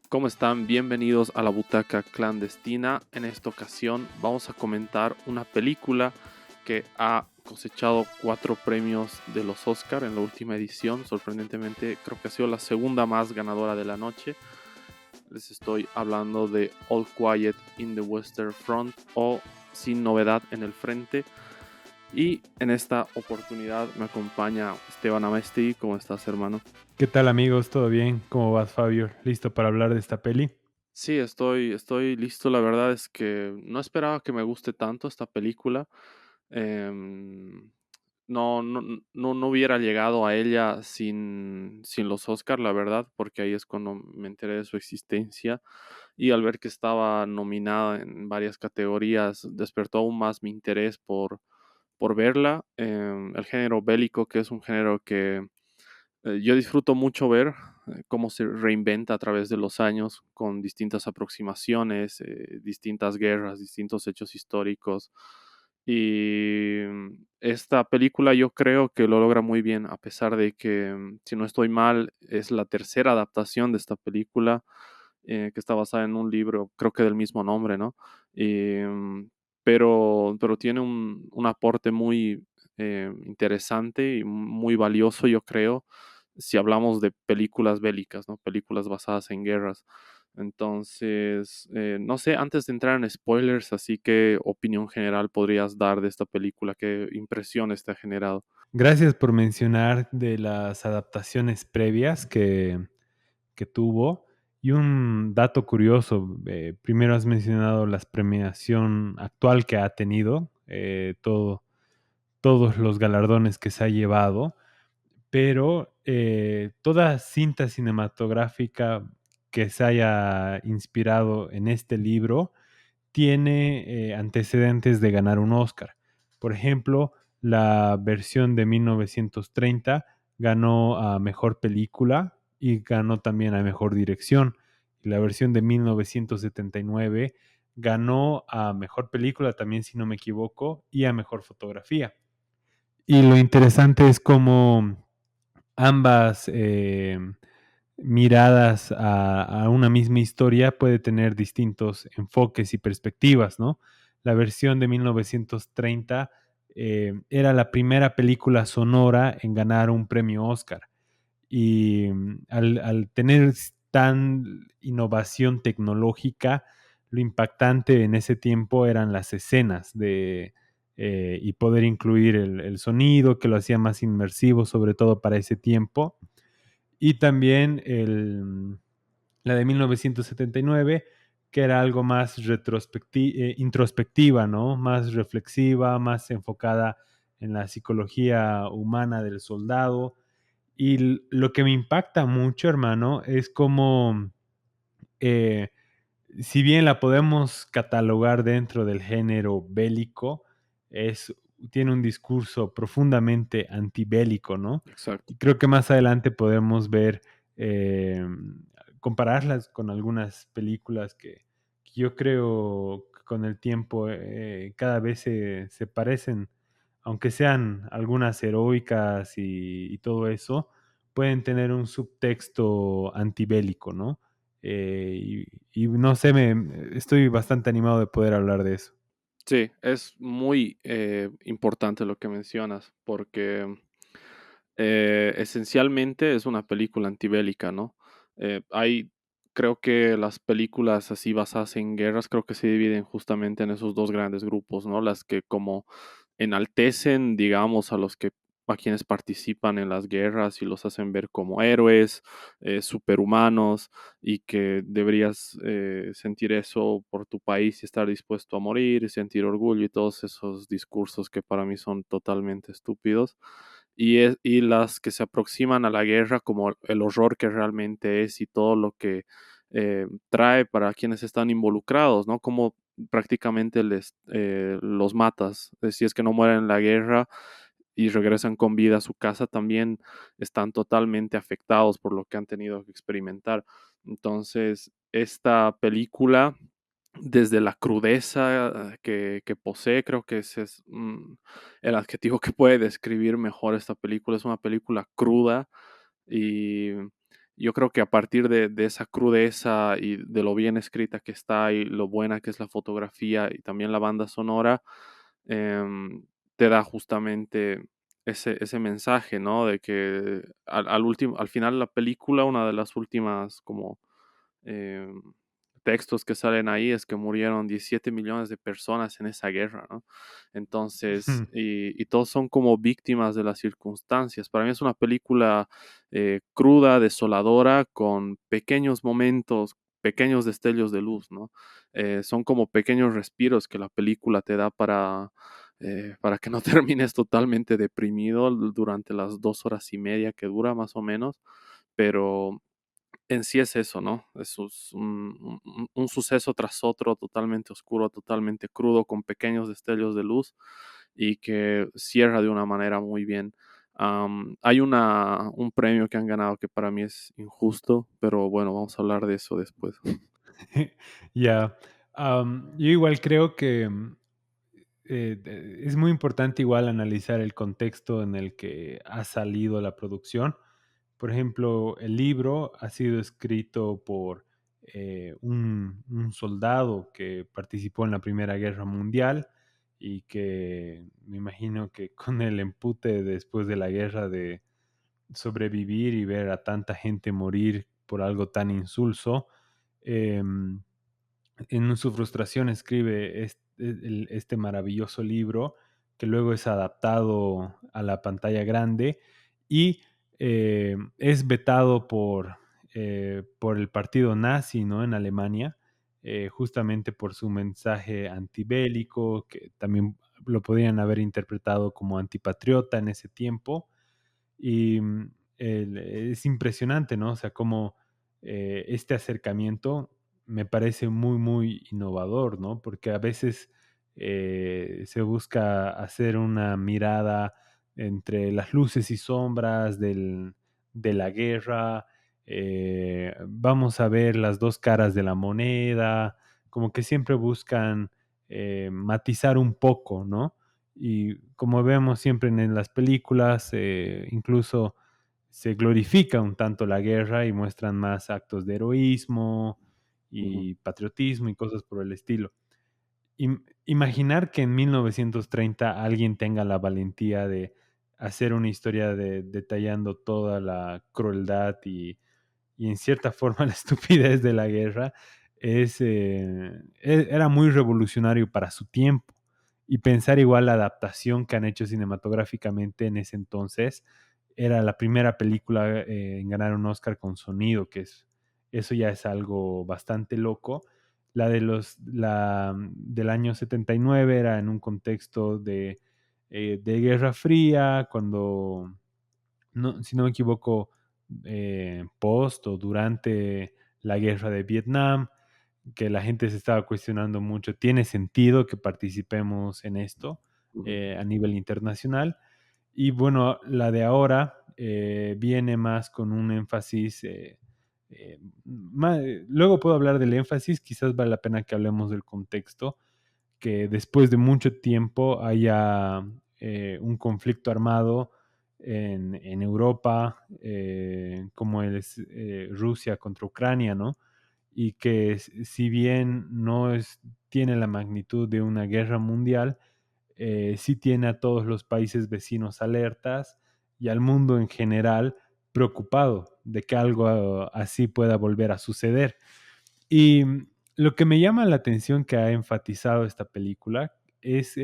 ¿Cómo están? Bienvenidos a la Butaca Clandestina. En esta ocasión vamos a comentar una película que ha cosechado 4 premios de los Oscar en la última edición. Sorprendentemente, creo que ha sido la segunda más ganadora de la noche. Les estoy hablando de All Quiet in the Western Front o Sin Novedad en el Frente. Y en esta oportunidad me acompaña Esteban Amesti. ¿Cómo estás, hermano? ¿Qué tal, amigos? ¿Todo bien? ¿Cómo vas, Fabio? ¿Listo para hablar de esta peli? Sí, estoy listo. La verdad es que no esperaba que me guste tanto esta película. Em, no hubiera llegado a ella sin los Oscar, la verdad, porque ahí es cuando me enteré de su existencia. Y al ver que estaba nominada en varias categorías, despertó aún más mi interés por verla. El género bélico, que es un género que yo disfruto mucho ver cómo se reinventa a través de los años con distintas aproximaciones, distintas guerras, distintos hechos históricos. Y esta película yo creo que lo logra muy bien, a pesar de que, si no estoy mal, es la tercera adaptación de esta película, que está basada en un libro, creo que del mismo nombre, ¿no? Y, pero tiene un aporte muy interesante y muy valioso, yo creo, si hablamos de películas bélicas, ¿no? Películas basadas en guerras. Entonces, no sé, antes de entrar en spoilers, así que opinión general podrías dar de esta película, qué impresiones te ha generado. Gracias por mencionar de las adaptaciones previas que tuvo. Y un dato curioso, primero has mencionado la premiación actual que ha tenido, todos los galardones que se ha llevado, pero toda cinta cinematográfica que se haya inspirado en este libro tiene antecedentes de ganar un Oscar. Por ejemplo, la versión de 1930 ganó a Mejor Película y ganó también a Mejor Dirección. Y la versión de 1979 ganó a Mejor Película, también si no me equivoco, y a Mejor Fotografía. Y lo interesante es cómo ambas miradas a una misma historia puede tener distintos enfoques y perspectivas, ¿no? La versión de 1930 era la primera película sonora en ganar un premio Oscar. Y al tener tan innovación tecnológica, lo impactante en ese tiempo eran las escenas y poder incluir el sonido que lo hacía más inmersivo, sobre todo para ese tiempo. Y también la de 1979, que era algo más introspectiva, ¿no? Más reflexiva, más enfocada en la psicología humana del soldado. Y lo que me impacta mucho, hermano, es como, eh, si bien la podemos catalogar dentro del género bélico, es, tiene un discurso profundamente antibélico, ¿no? Exacto. Y creo que más adelante podemos ver, eh, compararlas con algunas películas que yo creo que con el tiempo cada vez se parecen, aunque sean algunas heroicas y todo eso, pueden tener un subtexto antibélico, ¿no? Y no sé, estoy bastante animado de poder hablar de eso. Sí, es muy importante lo que mencionas, porque esencialmente es una película antibélica, ¿no? Hay, creo que las películas así basadas en guerras, creo que se dividen justamente en esos dos grandes grupos, ¿no? Las que como enaltecen, digamos, a quienes participan en las guerras y los hacen ver como héroes, superhumanos, y que deberías sentir eso por tu país y estar dispuesto a morir, sentir orgullo y todos esos discursos que para mí son totalmente estúpidos. Y las que se aproximan a la guerra como el horror que realmente es y todo lo que trae para quienes están involucrados, ¿no? Como prácticamente los matas, si es que no mueren en la guerra y regresan con vida a su casa también están totalmente afectados por lo que han tenido que experimentar. Entonces, esta película, desde la crudeza que posee, creo que ese es el adjetivo que puede describir mejor esta película. Es una película cruda y yo creo que a partir de esa crudeza y de lo bien escrita que está y lo buena que es la fotografía y también la banda sonora, te da justamente ese mensaje, ¿no? De que al final de la película, una de las últimas como em, textos que salen ahí es que murieron 17 millones de personas en esa guerra, ¿no? Entonces, y todos son como víctimas de las circunstancias. Para mí es una película cruda, desoladora, con pequeños momentos, pequeños destellos de luz, ¿no? Son como pequeños respiros que la película te da para que no termines totalmente deprimido durante las 2 horas y media que dura más o menos, pero en sí es eso, ¿no? Eso es un suceso tras otro, totalmente oscuro, totalmente crudo, con pequeños destellos de luz y que cierra de una manera muy bien. Hay un premio que han ganado que para mí es injusto, pero bueno, vamos a hablar de eso después. Ya, yo igual creo que es muy importante igual analizar el contexto en el que ha salido la producción. Por ejemplo, el libro ha sido escrito por un soldado que participó en la Primera Guerra Mundial y que me imagino que con el empute después de la guerra de sobrevivir y ver a tanta gente morir por algo tan insulso, em, en su frustración escribe este maravilloso libro que luego es adaptado a la pantalla grande y es vetado por el partido nazi, ¿no? En Alemania, justamente por su mensaje antibélico, que también lo podrían haber interpretado como antipatriota en ese tiempo. Y es impresionante, ¿no? O sea, cómo este acercamiento me parece muy, muy innovador, ¿no? Porque a veces se busca hacer una mirada entre las luces y sombras de la guerra. Vamos a ver las dos caras de la moneda, como que siempre buscan matizar un poco, ¿no? Y como vemos siempre en las películas, incluso se glorifica un tanto la guerra y muestran más actos de heroísmo Ujú, y patriotismo y cosas por el estilo. Imaginar que en 1930 alguien tenga la valentía de hacer una historia detallando toda la crueldad y en cierta forma la estupidez de la guerra era muy revolucionario para su tiempo. Y pensar igual la adaptación que han hecho cinematográficamente en ese entonces, era la primera película en ganar un Oscar con sonido, eso ya es algo bastante loco. La del año 79 era en un contexto de Guerra Fría, cuando, no, si no me equivoco, post o durante la guerra de Vietnam, que la gente se estaba cuestionando mucho, ¿tiene sentido que participemos en esto ujú, a nivel internacional? Y bueno, la de ahora viene más con un énfasis, luego puedo hablar del énfasis, quizás vale la pena que hablemos del contexto, que después de mucho tiempo haya un conflicto armado en Europa, como es Rusia contra Ucrania, ¿no? Y que si bien no tiene la magnitud de una guerra mundial, sí tiene a todos los países vecinos alertas y al mundo en general preocupado de que algo así pueda volver a suceder. Y lo que me llama la atención que ha enfatizado esta película es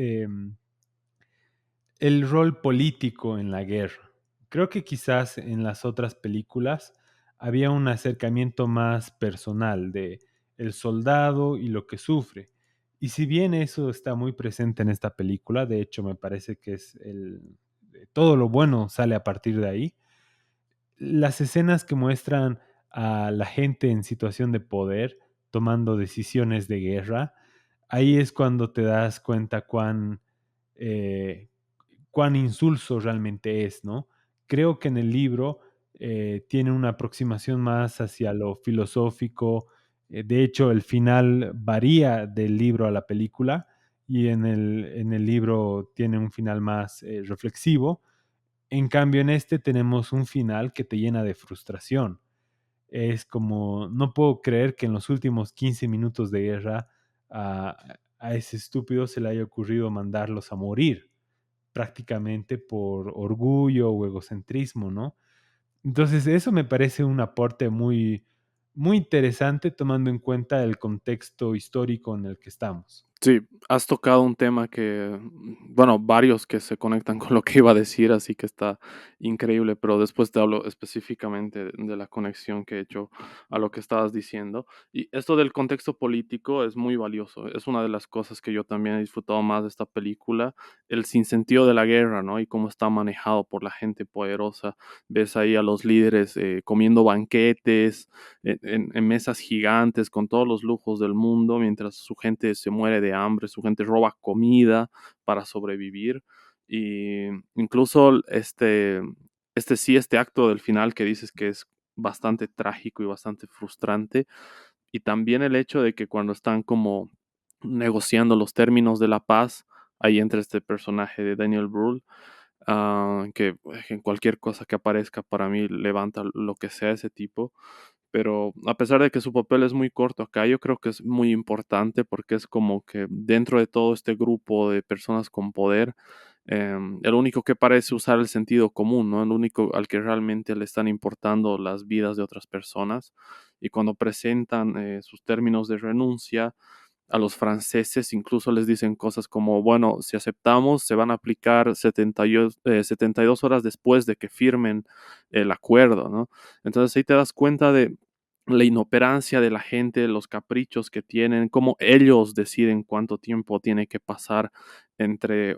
el rol político en la guerra. Creo que quizás en las otras películas había un acercamiento más personal de el soldado y lo que sufre. Y si bien eso está muy presente en esta película, de hecho me parece que todo lo bueno sale a partir de ahí, las escenas que muestran a la gente en situación de poder tomando decisiones de guerra, ahí es cuando te das cuenta eh, cuán insulso realmente es, ¿no? Creo que en el libro tiene una aproximación más hacia lo filosófico. De hecho, el final varía del libro a la película y en el libro tiene un final más reflexivo. En cambio, en este tenemos un final que te llena de frustración. Es como, no puedo creer que en los últimos 15 minutos de guerra a ese estúpido se le haya ocurrido mandarlos a morir, prácticamente por orgullo o egocentrismo, ¿no? Entonces, eso me parece un aporte muy, muy interesante tomando en cuenta el contexto histórico en el que estamos. Sí, has tocado un tema que, bueno, varios que se conectan con lo que iba a decir, así que está increíble, pero después te hablo específicamente de la conexión que he hecho a lo que estabas diciendo. Y esto del contexto político es muy valioso, es una de las cosas que yo también he disfrutado más de esta película, el sinsentido de la guerra, ¿no? Y cómo está manejado por la gente poderosa. Ves ahí a los líderes comiendo banquetes, en mesas gigantes con todos los lujos del mundo, mientras su gente se muere de hambre, su gente roba comida para sobrevivir. Y incluso este acto del final que dices que es bastante trágico y bastante frustrante. Y también el hecho de que cuando están como negociando los términos de la paz, ahí entra este personaje de Daniel Brühl, que en cualquier cosa que aparezca para mí levanta lo que sea ese tipo. Pero a pesar de que su papel es muy corto acá, yo creo que es muy importante porque es como que dentro de todo este grupo de personas con poder, el único que parece usar el sentido común, ¿no? El único al que realmente le están importando las vidas de otras personas. Y cuando presentan sus términos de renuncia, a los franceses incluso les dicen cosas como, bueno, si aceptamos, se van a aplicar 72 horas después de que firmen el acuerdo, ¿no? Entonces ahí te das cuenta de la inoperancia de la gente, los caprichos que tienen, cómo ellos deciden cuánto tiempo tiene que pasar entre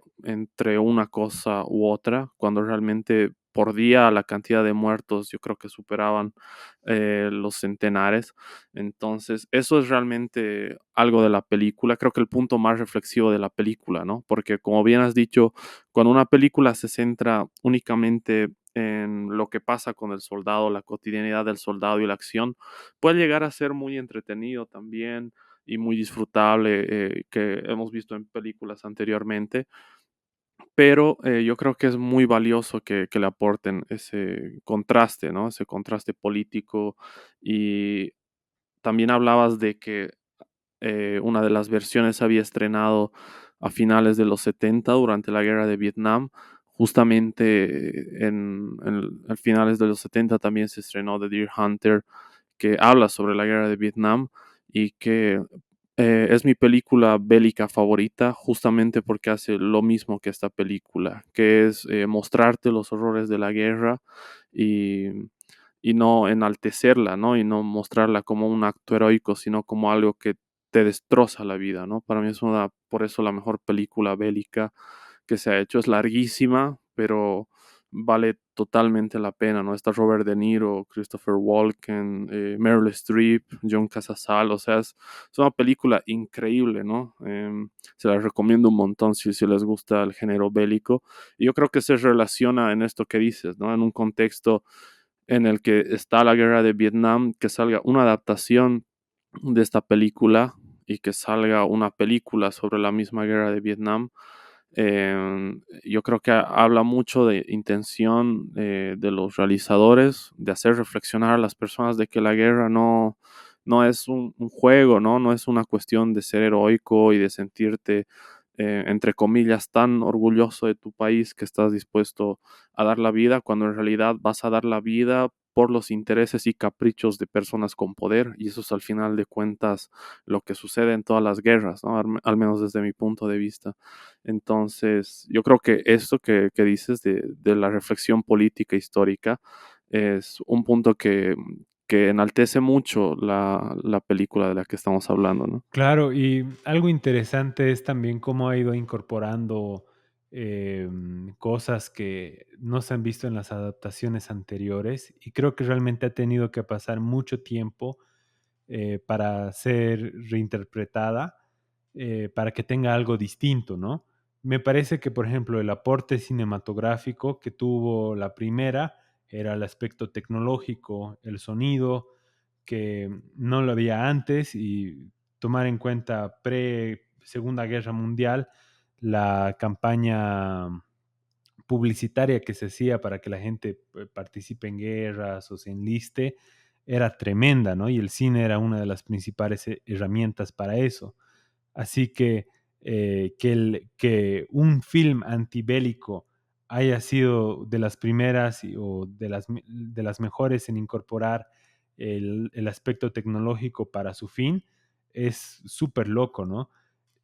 una cosa u otra, cuando realmente por día la cantidad de muertos yo creo que superaban los centenares. Entonces, eso es realmente algo de la película. Creo que el punto más reflexivo de la película, ¿no? Porque como bien has dicho, cuando una película se centra únicamente en lo que pasa con el soldado, la cotidianidad del soldado y la acción, puede llegar a ser muy entretenido también y muy disfrutable, que hemos visto en películas anteriormente, pero yo creo que es muy valioso que le aporten ese contraste, ¿no? Ese contraste político. Y también hablabas de que una de las versiones se había estrenado a finales de los 70 durante la guerra de Vietnam. Justamente a finales de los 70 también se estrenó The Deer Hunter, que habla sobre la guerra de Vietnam y que es mi película bélica favorita justamente porque hace lo mismo que esta película, que es mostrarte los horrores de la guerra y, y no enaltecerla, ¿no? Y no mostrarla como un acto heroico, sino como algo que te destroza la vida, ¿no? Para mí es por eso la mejor película bélica que se ha hecho. Es larguísima, pero vale totalmente la pena, ¿no? Está Robert De Niro, Christopher Walken, Meryl Streep, John Casasal, o sea, es una película increíble, ¿no? Se la recomiendo un montón si les gusta el género bélico. Y yo creo que se relaciona en esto que dices, ¿no? En un contexto en el que está la guerra de Vietnam, que salga una adaptación de esta película y que salga una película sobre la misma guerra de Vietnam. Yo creo que habla mucho de intención de los realizadores, de hacer reflexionar a las personas de que la guerra no es un juego, ¿no? No es una cuestión de ser heroico y de sentirte, entre comillas, tan orgulloso de tu país que estás dispuesto a dar la vida, cuando en realidad vas a dar la vida por los intereses y caprichos de personas con poder, y eso es al final de cuentas lo que sucede en todas las guerras, ¿no? Al menos desde mi punto de vista. Entonces, yo creo que esto que dices de la reflexión política histórica es un punto que enaltece mucho la película de la que estamos hablando, ¿no? Claro, y algo interesante es también cómo ha ido incorporando cosas que no se han visto en las adaptaciones anteriores y creo que realmente ha tenido que pasar mucho tiempo para ser reinterpretada, para que tenga algo distinto, ¿no? Me parece que, por ejemplo, el aporte cinematográfico que tuvo la primera era el aspecto tecnológico, el sonido, que no lo había antes, y tomar en cuenta pre-Segunda Guerra Mundial la campaña publicitaria que se hacía para que la gente participe en guerras o se enliste era tremenda, ¿no? Y el cine era una de las principales herramientas para eso. Así que un film antibélico haya sido de las primeras o de las mejores en incorporar el aspecto tecnológico para su fin es súper loco, ¿no?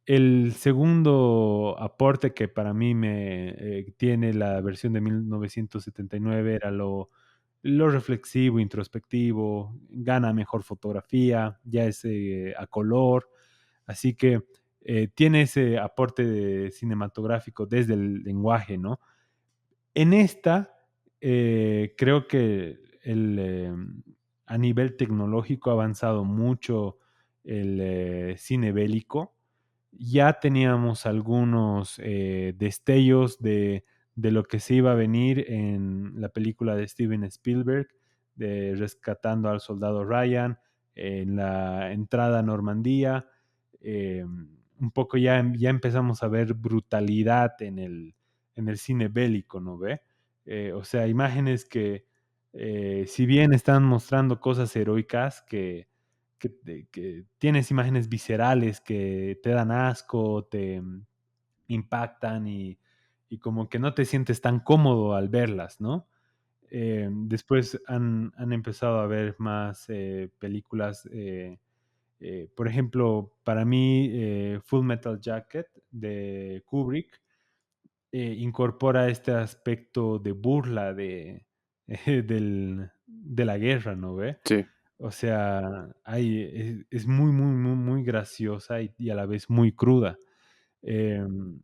El segundo aporte que para mí me tiene la versión de 1979 era lo reflexivo, introspectivo, gana mejor fotografía, ya es a color, así que tiene ese aporte cinematográfico desde el lenguaje, ¿no? En esta, creo que a nivel tecnológico ha avanzado mucho el cine bélico. Ya teníamos algunos destellos de lo que se iba a venir en la película de Steven Spielberg, de Rescatando al Soldado Ryan, en la entrada a Normandía. Un poco ya empezamos a ver brutalidad en el cine bélico, ¿no ve? O sea, imágenes que, si bien están mostrando cosas heroicas, que tienes imágenes viscerales que te dan asco, te impactan y como que no te sientes tan cómodo al verlas, ¿no? Después han empezado a ver más películas, por ejemplo, para mí, Full Metal Jacket de Kubrick incorpora este aspecto de burla de la guerra, ¿no ve? Sí. O sea, es muy, muy, muy, muy graciosa y a la vez muy cruda. Me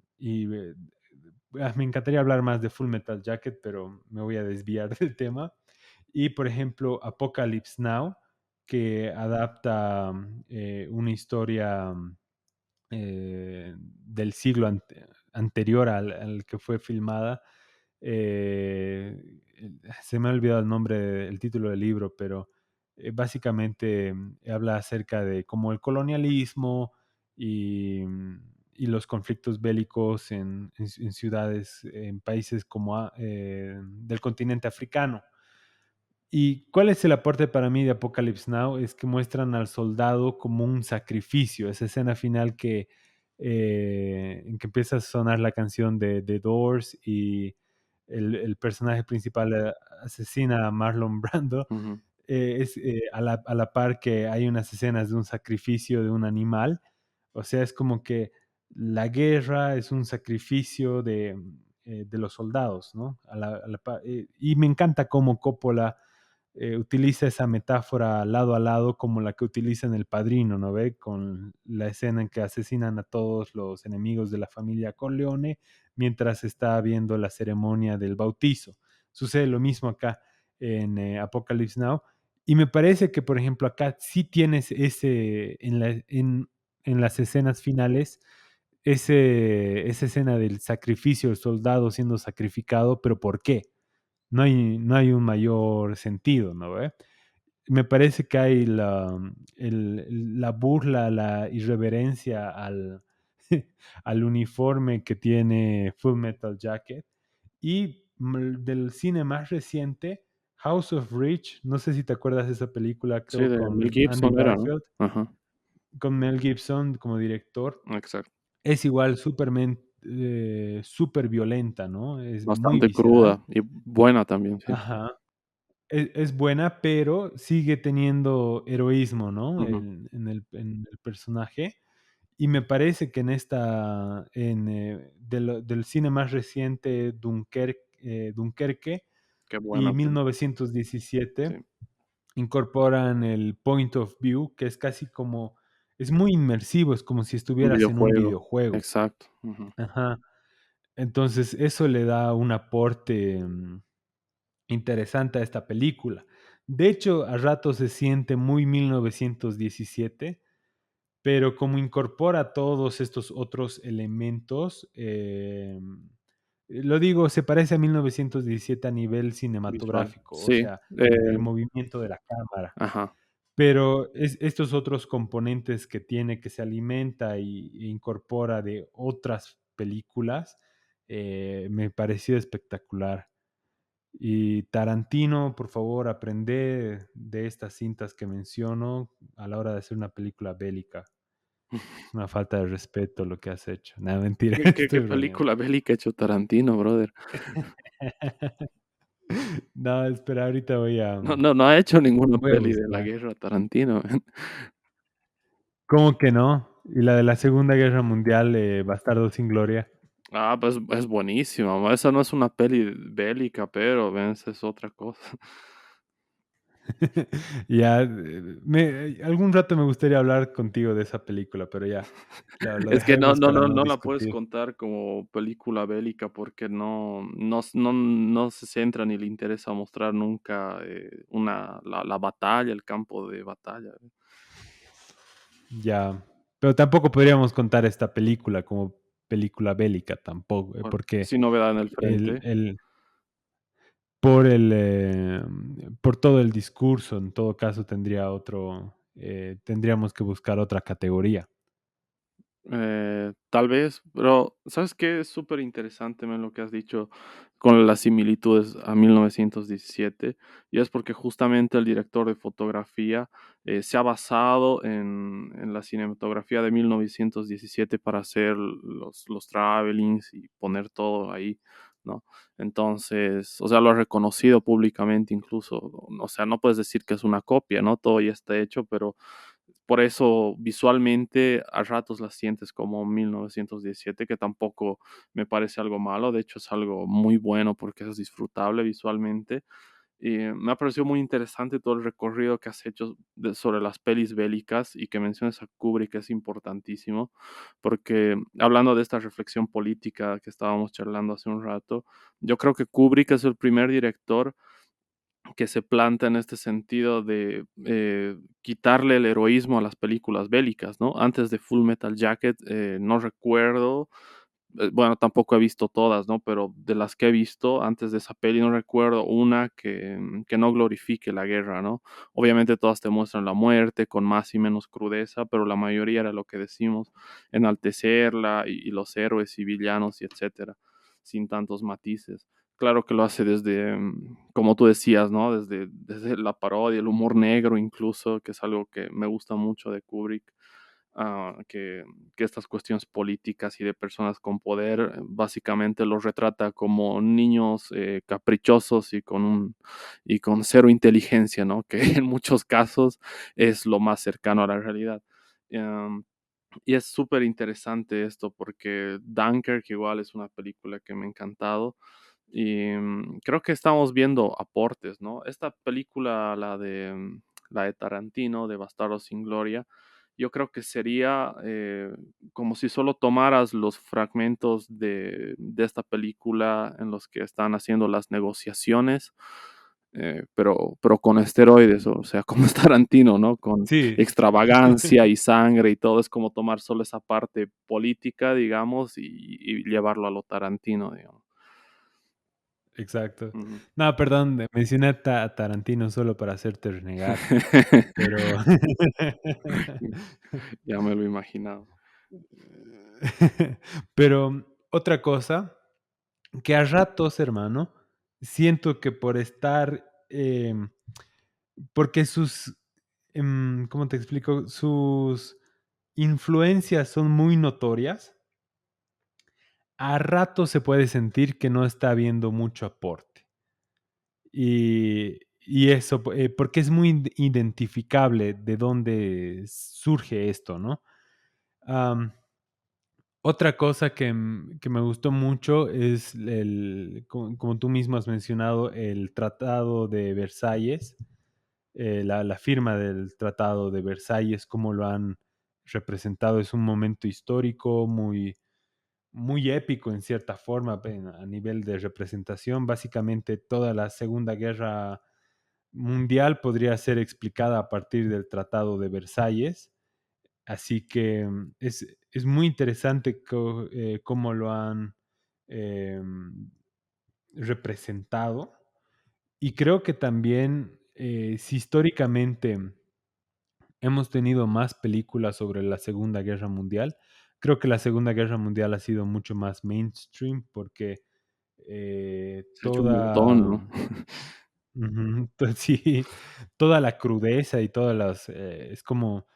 encantaría hablar más de Full Metal Jacket, pero me voy a desviar del tema. Y, por ejemplo, Apocalypse Now, que adapta una historia del siglo anterior al que fue filmada. Se me ha olvidado el nombre, el título del libro, pero básicamente habla acerca de cómo el colonialismo y los conflictos bélicos en ciudades, en países como del continente africano. ¿Y cuál es el aporte para mí de Apocalypse Now? Es que muestran al soldado como un sacrificio. Esa escena final en que empieza a sonar la canción de The Doors y el personaje principal asesina a Marlon Brando. Ujú. Es a la par que hay unas escenas de un sacrificio de un animal. O sea, es como que la guerra es un sacrificio de los soldados, ¿no? Y me encanta cómo Coppola utiliza esa metáfora lado a lado como la que utiliza en El Padrino, ¿no ve? Con la escena en que asesinan a todos los enemigos de la familia Corleone mientras está viendo la ceremonia del bautizo. Sucede lo mismo acá en Apocalypse Now. Y me parece que, por ejemplo, acá sí tienes en las escenas finales, esa escena del sacrificio del soldado siendo sacrificado, pero ¿por qué? No hay un mayor sentido, ¿no ve? Me parece que hay la burla, la irreverencia al uniforme que tiene Full Metal Jacket. Y del cine más reciente, House of Rich, no sé si te acuerdas de esa película, Sí, creo de Mel con Andy Gibson era, ¿no? Garfield, Ajá, con Mel Gibson como director. exacto. Es igual súper violenta, ¿no? Es muy Bastante visceral. cruda y buena también, sí. Ajá. Es buena, pero sigue teniendo heroísmo, ¿no? Ujú. En el personaje. Y me parece que del cine más reciente, Dunkerque Qué y buena peli. Sí, 1917, incorporan el point of view, que es casi como, es muy inmersivo, es como si un estuvieras en un videojuego. videojuego. Exacto. Ujú. Ajá. Entonces, eso le da un aporte interesante a esta película. De hecho, a ratos se siente muy 1917, pero como incorpora todos estos otros elementos, lo digo, se parece a 1917 a nivel Visual. cinematográfico, o Sí, sea, el movimiento de la cámara. ajá. Pero estos otros componentes que tiene, que se alimenta e incorpora de otras películas, me pareció espectacular. Y Tarantino, por favor, aprende de estas cintas que menciono a la hora de hacer una película bélica. Es una falta de respeto lo que has hecho. No, mentira, ¿Qué estoy bromeando. película bélica ha hecho Tarantino, brother? No, espera, ahorita No ha hecho ninguna voy a peli de la buscar. guerra Tarantino. ¿Cómo que no? Y la de la Segunda Guerra Mundial, Bastardo sin Gloria. Ah, pues es buenísima, ma, esa no es una peli bélica, pero ven, esa es otra cosa. Ya, algún rato me gustaría hablar contigo de esa película, pero ya, lo Es que dejemos para no no la puedes discutir. contar como película bélica porque no se centra ni le interesa mostrar nunca, la batalla, el campo de batalla. Ya, pero tampoco podríamos contar esta película como película bélica tampoco, porque Sin novedad en el el, frente. el, por por todo el discurso, en todo caso tendríamos que buscar otra categoría. Tal vez, pero ¿sabes qué? Es súper interesante men, lo que has dicho con las similitudes a 1917, y es porque justamente el director de fotografía se ha basado en la cinematografía de 1917 para hacer los travelings y poner todo ahí, ¿no? Entonces, o sea, lo ha reconocido públicamente incluso, o sea, no puedes decir que es una copia, ¿no? Todo ya está hecho, pero por eso visualmente a ratos la sientes como 1917, que tampoco me parece algo malo, de hecho es algo muy bueno porque es disfrutable visualmente. Y me ha parecido muy interesante todo el recorrido que has hecho sobre las pelis bélicas y que mencionas a Kubrick, que es importantísimo, porque hablando de esta reflexión política que estábamos charlando hace un rato, yo creo que Kubrick es el primer director que se planta en este sentido de quitarle el heroísmo a las películas bélicas, ¿no? Antes de Full Metal Jacket, no recuerdo, bueno, tampoco he visto todas, ¿no? Pero de las que he visto antes de esa peli, no recuerdo una que no glorifique la guerra, ¿no? Obviamente todas te muestran la muerte con más y menos crudeza, pero la mayoría era lo que decimos, enaltecerla y los héroes y villanos y etcétera, sin tantos matices. Claro que lo hace desde, como tú decías, ¿no? Desde la parodia, el humor negro incluso, que es algo que me gusta mucho de Kubrick, ah, que estas cuestiones políticas y de personas con poder, básicamente los retrata como niños caprichosos y con cero inteligencia, ¿no? Que en muchos casos es lo más cercano a la realidad. Y es súper interesante esto porque Dunkirk igual es una película que me ha encantado y creo que estamos viendo aportes, ¿no? Esta película, la de Tarantino, de Bastardos sin Gloria, yo creo que sería como si solo tomaras los fragmentos de esta película en los que están haciendo las negociaciones, pero con esteroides, o sea, como es Tarantino, ¿no? Con Sí, extravagancia y sangre y todo, es como tomar solo esa parte política, digamos, y llevarlo a lo Tarantino, digamos. exacto. Ujú. No, perdón, mencioné a Tarantino solo para hacerte renegar, pero Ya me lo he imaginado. pero otra cosa, que a ratos, hermano, siento que por estar, porque ¿cómo te explico? Sus influencias son muy notorias, a ratos se puede sentir que no está habiendo mucho aporte. Y eso, porque es muy identificable de dónde surge esto, ¿no? Am, Otra cosa que me gustó mucho es como tú mismo has mencionado, el Tratado de Versalles, la firma del Tratado de Versalles, cómo lo han representado. Es un momento histórico muy épico en cierta forma a nivel de representación. Básicamente toda la Segunda Guerra Mundial podría ser explicada a partir del Tratado de Versalles. Así que es muy interesante cómo lo han representado. Y creo que también, si históricamente hemos tenido más películas sobre la Segunda Guerra Mundial, creo que la Segunda Guerra Mundial ha sido mucho más mainstream porque Se ha hecho un montón, ¿no? ujú, sí, toda la crudeza y todas las, es como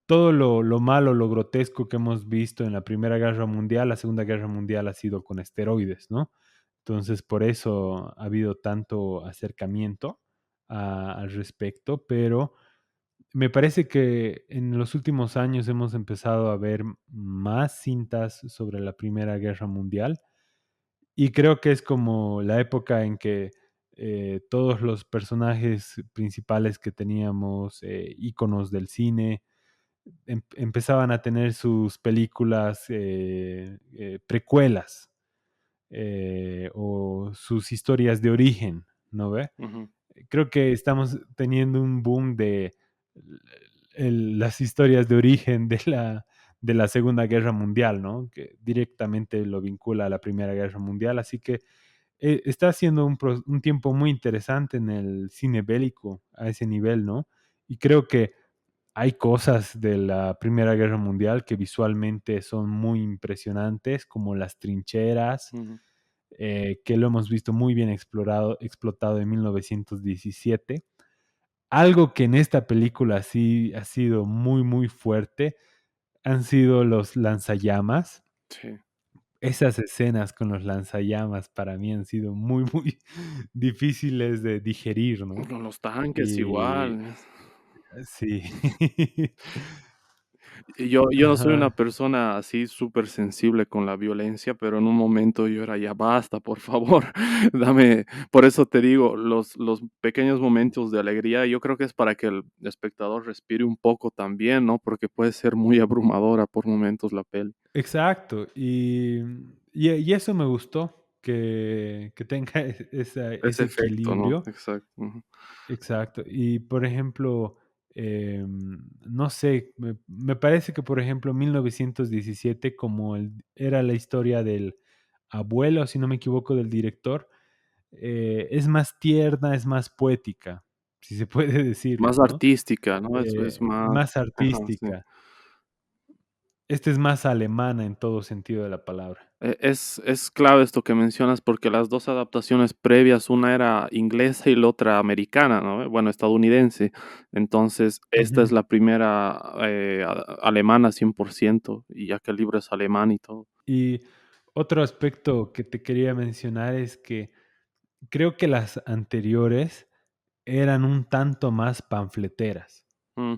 todo lo malo, lo grotesco que hemos visto en la Primera Guerra Mundial, la Segunda Guerra Mundial ha sido con esteroides, ¿no? Entonces, por eso ha habido tanto acercamiento al respecto, pero me parece que en los últimos años hemos empezado a ver más cintas sobre la Primera Guerra Mundial y creo que es como la época en que todos los personajes principales que teníamos, íconos del cine, empezaban a tener sus películas precuelas o sus historias de origen, ¿no ve? Ujú, Creo que estamos teniendo un boom de las historias de origen de la Segunda Guerra Mundial, ¿no? Que directamente lo vincula a la Primera Guerra Mundial, así que está siendo un tiempo muy interesante en el cine bélico a ese nivel, ¿no? Y creo que hay cosas de la Primera Guerra Mundial que visualmente son muy impresionantes, como las trincheras, ujú. que lo hemos visto muy bien explotado en 1917. Algo que en esta película sí ha sido muy, muy fuerte han sido los lanzallamas. Sí. Esas escenas con los lanzallamas para mí han sido muy, muy difíciles de digerir, ¿no? Con los tanques Y igual. sí. Y yo no soy una Ajá. persona así súper sensible con la violencia, pero en un momento yo era: "Ya basta, por favor, dame". Por eso te digo, los pequeños momentos de alegría, yo creo que es para que el espectador respire un poco también, ¿no? Porque puede ser muy abrumadora por momentos la peli. Exacto, y eso me gustó, que tenga Ese ese efecto, ¿no? equilibrio. Exacto, ujú. Exacto. Y, por ejemplo, no sé, me parece que, por ejemplo, 1917, como era la historia del abuelo, si no me equivoco, del director, es más tierna, es más poética, si se puede decirlo, Más ¿no? artística, ¿no? Es más Más ajá, sí. artística. Esta es más alemana en todo sentido de la palabra. Es clave esto que mencionas, porque las 2 adaptaciones previas, una era inglesa y la otra americana, ¿no? Bueno, estadounidense. Entonces, esta es Ujú. la primera, alemana 100%, y ya que el libro es alemán y todo. Y otro aspecto que te quería mencionar es que creo que las anteriores eran un tanto más panfleteras. Mm,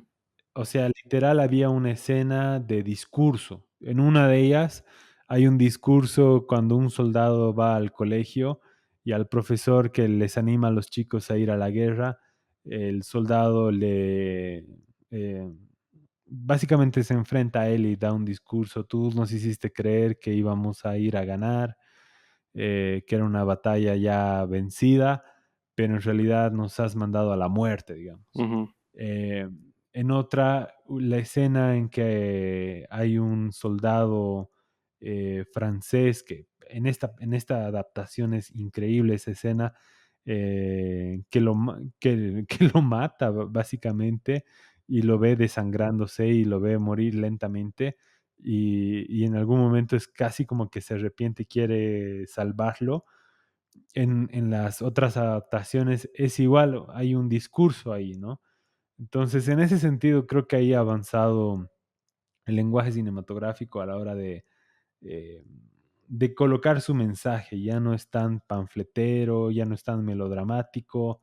O sea, literal había una escena de discurso. En una de ellas hay un discurso cuando un soldado va al colegio y al profesor que les anima a los chicos a ir a la guerra, el soldado eh, básicamente se enfrenta a él y da un discurso. Tú nos hiciste creer que íbamos a ir a ganar, que era una batalla ya vencida, pero en realidad nos has mandado a la muerte, digamos. ujú, Eh, en otra, la escena en que hay un soldado francés que en esta adaptación es increíble esa escena, que lo mata básicamente y lo ve desangrándose y lo ve morir lentamente y en algún momento es casi como que se arrepiente y quiere salvarlo. En las otras adaptaciones es igual, hay un discurso ahí, ¿no? Entonces, en ese sentido, creo que ahí ha avanzado el lenguaje cinematográfico a la hora eh, de colocar su mensaje. Ya no es tan panfletero, ya no es tan melodramático,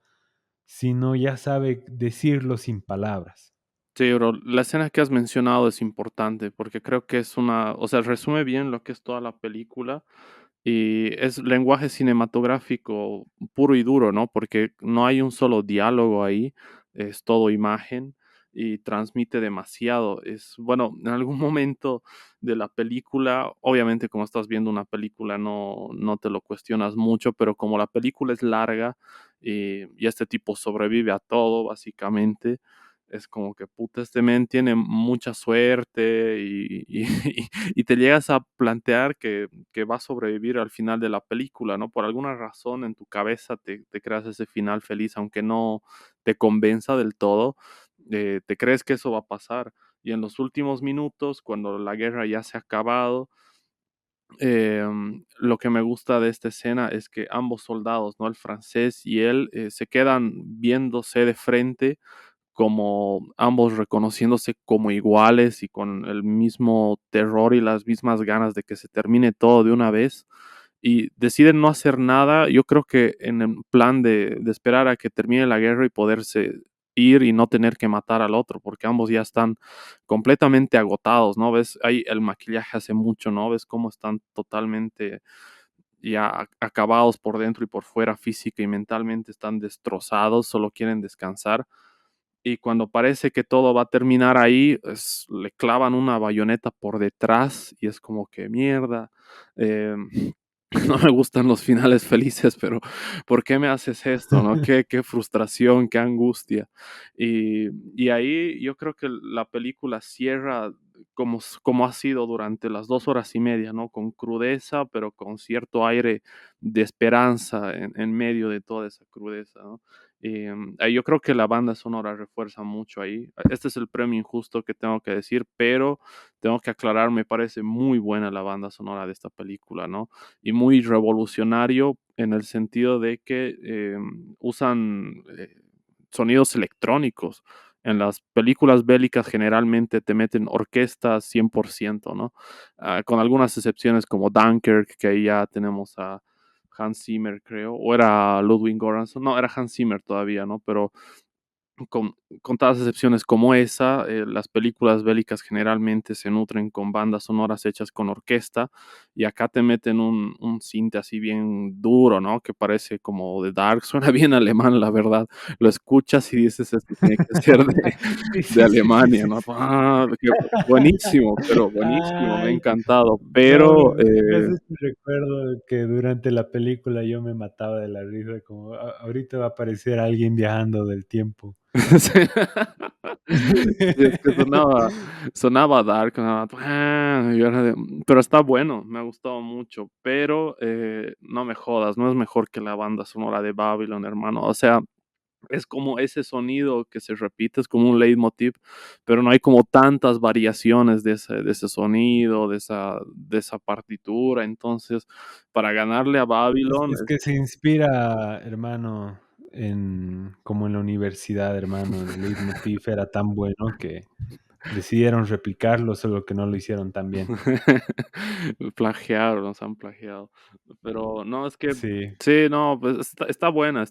sino ya sabe decirlo sin palabras. sí, bro, la escena que has mencionado es importante, porque creo que es una o sea, resume bien lo que es toda la película. Y es lenguaje cinematográfico puro y duro, ¿no? Porque no hay un solo diálogo ahí, es todo imagen y transmite demasiado. Es, bueno, en algún momento de la película, obviamente como estás viendo una película no te lo cuestionas mucho, pero como la película es larga y este tipo sobrevive a todo, básicamente, es como que, puta, este men tiene mucha suerte y te llegas a plantear que va a sobrevivir al final de la película, ¿no? Por alguna razón en tu cabeza te creas ese final feliz, aunque no te convenza del todo, te crees que eso va a pasar. Y en los últimos minutos, cuando la guerra ya se ha acabado, lo que me gusta de esta escena es que ambos soldados, ¿no? El francés y él, se quedan viéndose de frente, como ambos reconociéndose como iguales y con el mismo terror y las mismas ganas de que se termine todo de una vez, y deciden no hacer nada. Yo creo que en el plan de esperar a que termine la guerra y poderse ir y no tener que matar al otro, porque ambos ya están completamente agotados, ¿no? Ves, ahí el maquillaje hace mucho, ¿no? Ves cómo están totalmente ya acabados por dentro y por fuera, física y mentalmente están destrozados, solo quieren descansar. Y cuando parece que todo va a terminar ahí, le clavan una bayoneta por detrás y es como que mierda. em, no me gustan los finales felices, pero ¿por qué me haces esto, no? Qué frustración, qué angustia. Y ahí yo creo que la película cierra como ha sido durante las 2 horas y media, ¿no? Con crudeza, pero con cierto aire de esperanza en medio de toda esa crudeza, ¿no? Yo creo que la banda sonora refuerza mucho ahí. Este es el premio injusto que tengo que decir, pero tengo que aclarar, me parece muy buena la banda sonora de esta película, ¿no? Y muy revolucionario en el sentido de que usan sonidos electrónicos. En las películas bélicas generalmente te meten orquestas 100%, ¿no? Con algunas excepciones como Dunkirk, que ahí ya tenemos a Hans Zimmer, creo, o era Ludwig Göransson, no, era Hans Zimmer todavía, ¿no? Pero con, con todas las excepciones como esa, las películas bélicas generalmente se nutren con bandas sonoras hechas con orquesta y acá te meten un cinte así bien duro, ¿no? Que parece como de Dark, suena bien alemán, la verdad. Lo escuchas y dices, esto tiene que ser Sí, de sí, sí, sí, Alemania, sí. ¿no? Buenísimo, pero buenísimo, me ha Ay, encantado. no, Pero me haces un recuerdo que durante la película yo me mataba de la risa, como ahorita va a aparecer alguien viajando del tiempo. sí. Sí, es que sonaba dark, sonaba y era pero está bueno, me ha gustado mucho, pero, no me jodas, no es mejor que la banda sonora de Babylon, hermano. O sea, es como ese sonido que se repite, es como un leitmotiv, pero no hay como tantas variaciones de ese sonido, de esa partitura. Entonces, para ganarle a Babylon Es que se inspira, hermano, como en la universidad, hermano, el leitmotiv era tan bueno que decidieron replicarlo, solo que no lo hicieron tan bien. Plagiaron, nos han plagiado. Pero no, es que Sí, sí, no, pues está buena,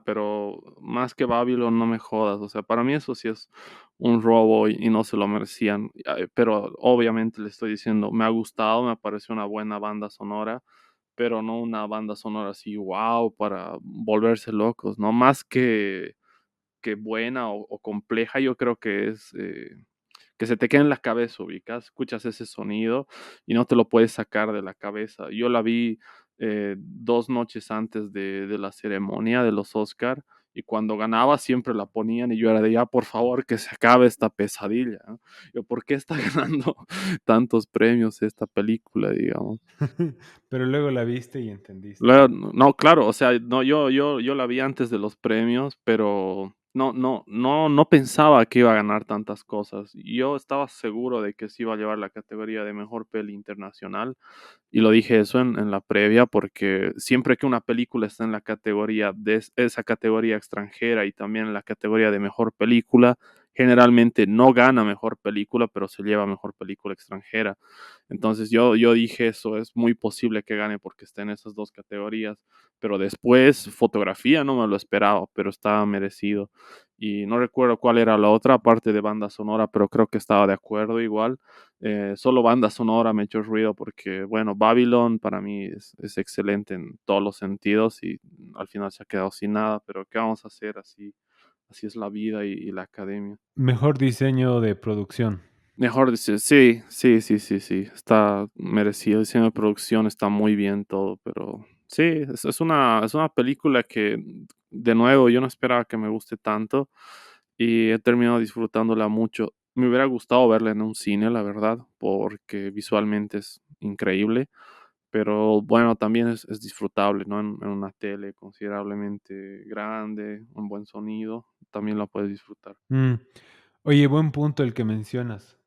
pero más que Babylon, no me jodas. O sea, para mí eso sí es un robo y no se lo merecían. Pero obviamente le estoy diciendo, me ha gustado, me parece una buena banda sonora, pero no una banda sonora así, wow, para volverse locos, ¿no? Más que buena o compleja, yo creo que es que se te queda en la cabeza, ubicas, escuchas ese sonido y no te lo puedes sacar de la cabeza. Yo la vi 2 noches antes de la ceremonia de los Oscar y cuando ganaba siempre la ponían y yo era de ya, por favor, que se acabe esta pesadilla, ¿no? Yo, ¿por qué está ganando tantos premios esta película, digamos? pero luego la viste y entendiste, Luego, ¿no? no, claro, o sea, no, yo la vi antes de los premios, pero no pensaba que iba a ganar tantas cosas. Yo estaba seguro de que se iba a llevar la categoría de mejor peli internacional, y lo dije eso en la previa, porque siempre que una película está en la categoría de esa categoría extranjera y también en la categoría de mejor película, generalmente no gana mejor película, pero se lleva mejor película extranjera. Entonces yo dije eso, es muy posible que gane porque está en esas dos categorías, pero después fotografía no me lo esperaba, pero estaba merecido. Y no recuerdo cuál era la otra parte de banda sonora, pero creo que estaba de acuerdo igual. Solo banda sonora me echó ruido porque, bueno, Babylon para mí es excelente en todos los sentidos y al final se ha quedado sin nada, pero ¿qué vamos a hacer? Así es la vida y la academia. Mejor diseño de producción. Mejor decir, sí, sí, sí, sí, sí, está merecido. El diseño de producción está muy bien todo, pero sí, es una película que, de nuevo, yo no esperaba que me guste tanto y he terminado disfrutándola mucho. Me hubiera gustado verla en un cine, la verdad, porque visualmente es increíble, pero bueno, también es disfrutable, ¿no? En una tele considerablemente grande, un buen sonido, también la puedes disfrutar. Mm. Oye, buen punto el que mencionas.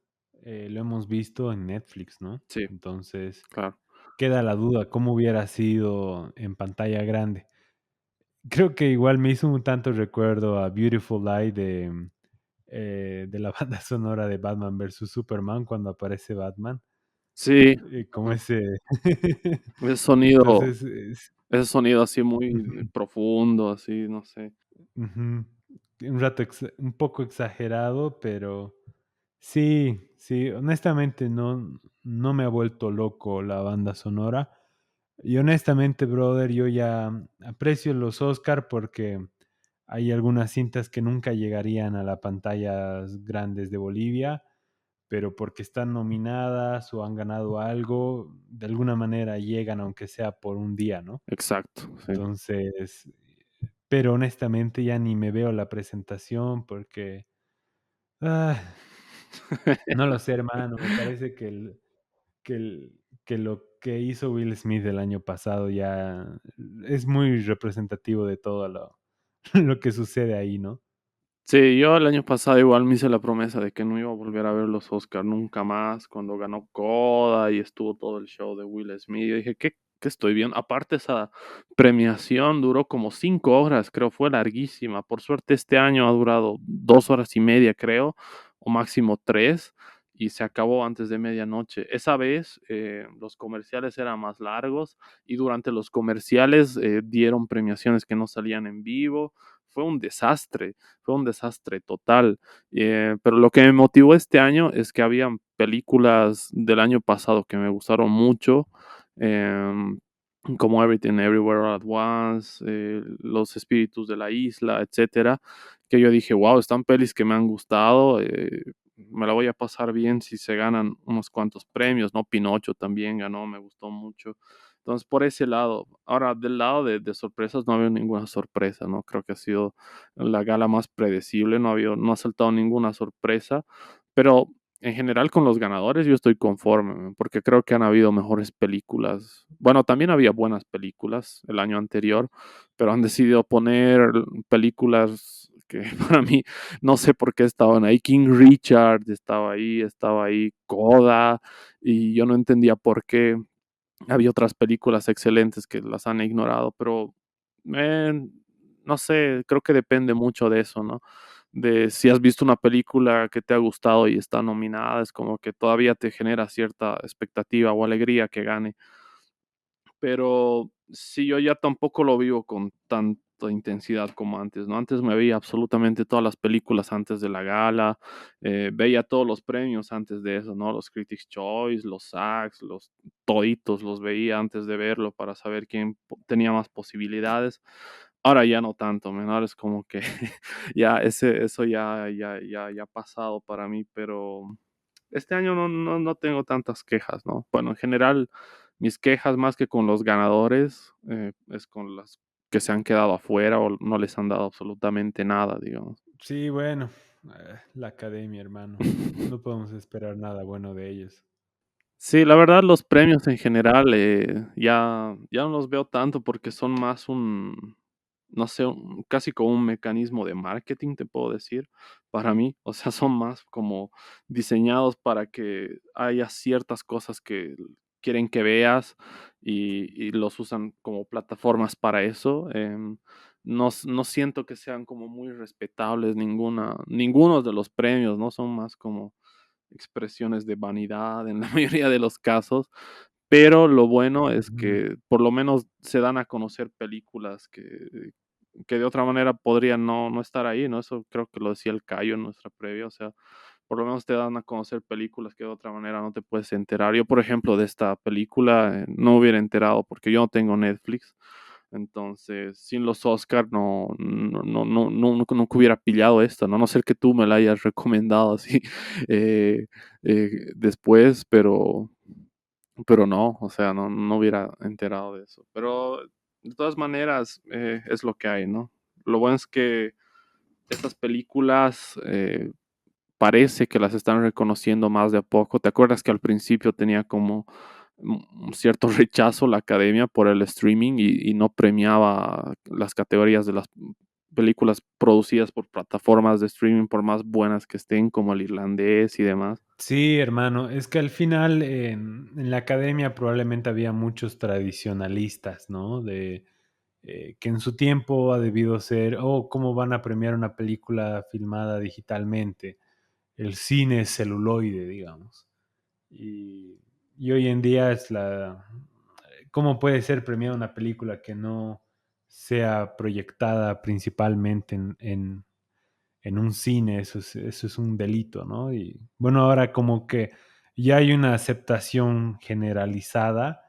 Lo hemos visto en Netflix, ¿no? Sí, Entonces, claro. queda la duda, ¿cómo hubiera sido en pantalla grande? Creo que igual me hizo un tanto recuerdo a Beautiful Lie de la banda sonora de Batman versus Superman, cuando aparece Batman, Sí, como ese... ese sonido Entonces, ese sonido así muy ujú, profundo, así, no sé. ujú. Un rato un poco exagerado, pero sí, sí, honestamente no me ha vuelto loco la banda sonora. Y honestamente, brother, yo ya aprecio los Oscar porque hay algunas cintas que nunca llegarían a las pantallas grandes de Bolivia, pero porque están nominadas o han ganado algo, de alguna manera llegan, aunque sea por un día, ¿no? Exacto, sí. Entonces, pero honestamente ya ni me veo la presentación porque, ah, no lo sé, hermano, me parece que lo que hizo Will Smith el año pasado ya es muy representativo de todo lo, lo que sucede ahí, ¿no? Sí, yo el año pasado igual me hice la promesa de que no iba a volver a ver los Oscars nunca más, cuando ganó Coda y estuvo todo el show de Will Smith. Yo dije, ¿qué estoy viendo? Aparte, esa premiación duró como 5 horas, creo, fue larguísima. Por suerte, este año ha durado 2 horas y media, creo, o máximo tres, y se acabó antes de medianoche. Esa vez los comerciales eran más largos y durante los comerciales dieron premiaciones que no salían en vivo. Fue un desastre total. Pero lo que me motivó este año es que habían películas del año pasado que me gustaron mucho, em, como Everything Everywhere All at Once, Los Espíritus de la Isla, etcétera, que yo dije, wow, están pelis que me han gustado, me la voy a pasar bien si se ganan unos cuantos premios, ¿no? Pinocho también ganó, me gustó mucho. Entonces, por ese lado. Ahora, del lado de sorpresas, no ha habido ninguna sorpresa, ¿no? Creo que ha sido la gala más predecible, no ha saltado ninguna sorpresa, pero en general con los ganadores yo estoy conforme, porque creo que han habido mejores películas. Bueno, también había buenas películas el año anterior, pero han decidido poner películas que para mí no sé por qué estaban ahí. King Richard estaba ahí Coda, y yo no entendía por qué. Había otras películas excelentes que las han ignorado, pero eh, no sé, creo que depende mucho de eso, ¿no? De si has visto una película que te ha gustado y está nominada, es como que todavía te genera cierta expectativa o alegría que gane. Pero sí, yo ya tampoco lo vivo con tanta intensidad como antes, ¿no? Antes me veía absolutamente todas las películas antes de la gala, veía todos los premios antes de eso, ¿no? Los Critics' Choice, los SAGs, los toditos los veía antes de verlo para saber quién tenía más posibilidades. Ahora ya no tanto, men, ahora es como que ya eso ya ha pasado para mí, pero este año no tengo tantas quejas, ¿no? Bueno, en general, mis quejas más que con los ganadores, es con las que se han quedado afuera o no les han dado absolutamente nada, digamos. Sí, bueno, la academia, hermano. No podemos esperar nada bueno de ellos. Sí, la verdad, los premios en general, ya no los veo tanto porque son más no sé, casi como un mecanismo de marketing, te puedo decir, para mí. O sea, son más como diseñados para que haya ciertas cosas que quieren que veas y los usan como plataformas para eso. No siento que sean como muy respetables ninguno de los premios, ¿no? Son más como expresiones de vanidad en la mayoría de los casos, pero lo bueno es Ujú. que por lo menos se dan a conocer películas que de otra manera podrían no estar ahí, ¿no? Eso creo que lo decía el Cayo en nuestra previa, o sea, por lo menos te dan a conocer películas que de otra manera no te puedes enterar. Yo, por ejemplo, de esta película, no me hubiera enterado porque yo no tengo Netflix. Entonces, sin los Oscar nunca hubiera pillado esto, ¿no? A no ser que tú me la hayas recomendado así eh, después, pero no, o sea, no hubiera enterado de eso. Pero de todas maneras, es lo que hay, ¿no? Lo bueno es que estas películas parece que las están reconociendo más de a poco. ¿Te acuerdas que al principio tenía como un cierto rechazo la academia por el streaming y no premiaba las categorías de las películas producidas por plataformas de streaming, por más buenas que estén, como El Irlandés y demás? Sí, hermano, es que al final en la academia probablemente había muchos tradicionalistas, ¿no? De que en su tiempo ha debido ser, oh, ¿cómo van a premiar una película filmada digitalmente? El cine es celuloide, digamos. Y, y hoy en día es ¿cómo puede ser premiada una película que no sea proyectada principalmente en un cine? Eso es un delito, ¿no? Y bueno, ahora como que ya hay una aceptación generalizada,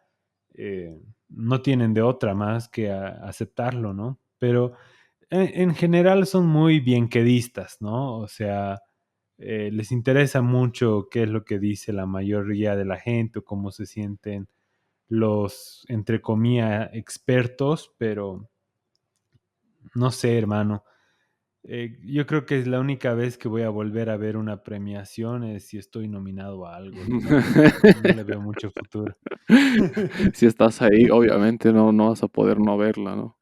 no tienen de otra más que aceptarlo, ¿no? Pero en general son muy bienquedistas, ¿no? O sea, les interesa mucho qué es lo que dice la mayoría de la gente o cómo se sienten los, entre comillas, expertos, pero no sé, hermano. Yo creo que es la única vez que voy a volver a ver una premiación es si estoy nominado a algo. De ahí no le veo mucho futuro. Si estás ahí, obviamente no vas a poder no verla, ¿no?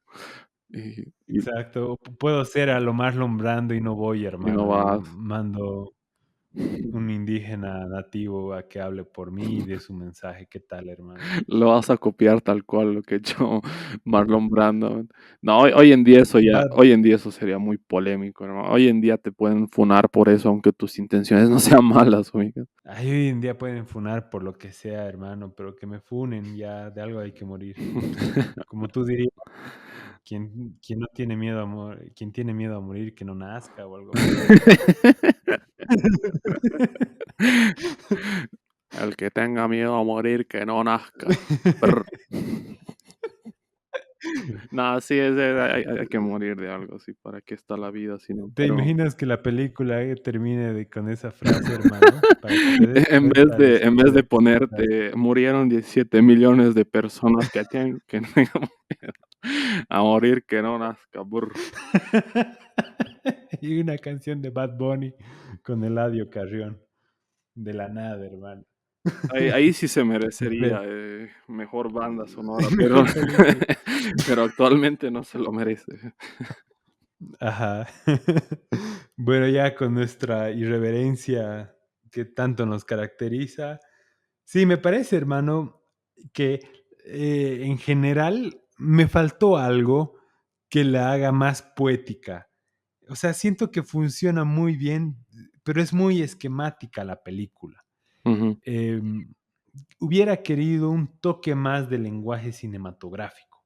Y Exacto. Puedo ser a lo más lombrando y no voy, no hermano. Y vas. mando un indígena nativo a que hable por mí y dé su mensaje. ¿Qué tal, hermano? Lo vas a copiar tal cual lo que echó Marlon Brando. No, hoy en día eso ya, Bad- hoy en día eso sería muy polémico, hermano. Hoy en día te pueden funar por eso, aunque tus intenciones no sean malas, oiga. Ay, hoy en día pueden funar por lo que sea, hermano, pero que me funen, ya de algo hay que morir. Como tú dirías, quien no tiene miedo a quien tiene miedo a morir, que no nazca o algo por ahí. El que tenga miedo a morir, que no nazca. Brr. No, sí, hay que morir de algo, sí, ¿para qué está la vida? Sino, ¿Te pero imaginas que la película termine con esa frase, hermano? Para que te des cuenta lo en vez de estúpido que estás. ponerte, murieron 17 millones de personas que tengan miedo a morir, que no nazca. Brr. Y una canción de Bad Bunny con Eladio Carrión. De la nada, hermano. Ahí sí se Pero- merecería mejor banda sonora, pero, Mejor película. pero actualmente no se lo merece. Ajá. Bueno, ya con nuestra irreverencia que tanto nos caracteriza. Sí, me parece, hermano, que en general me faltó algo que la haga más poética. O sea, siento que funciona muy bien, pero es muy esquemática la película. Ujú, Em, Hubiera querido un toque más de lenguaje cinematográfico.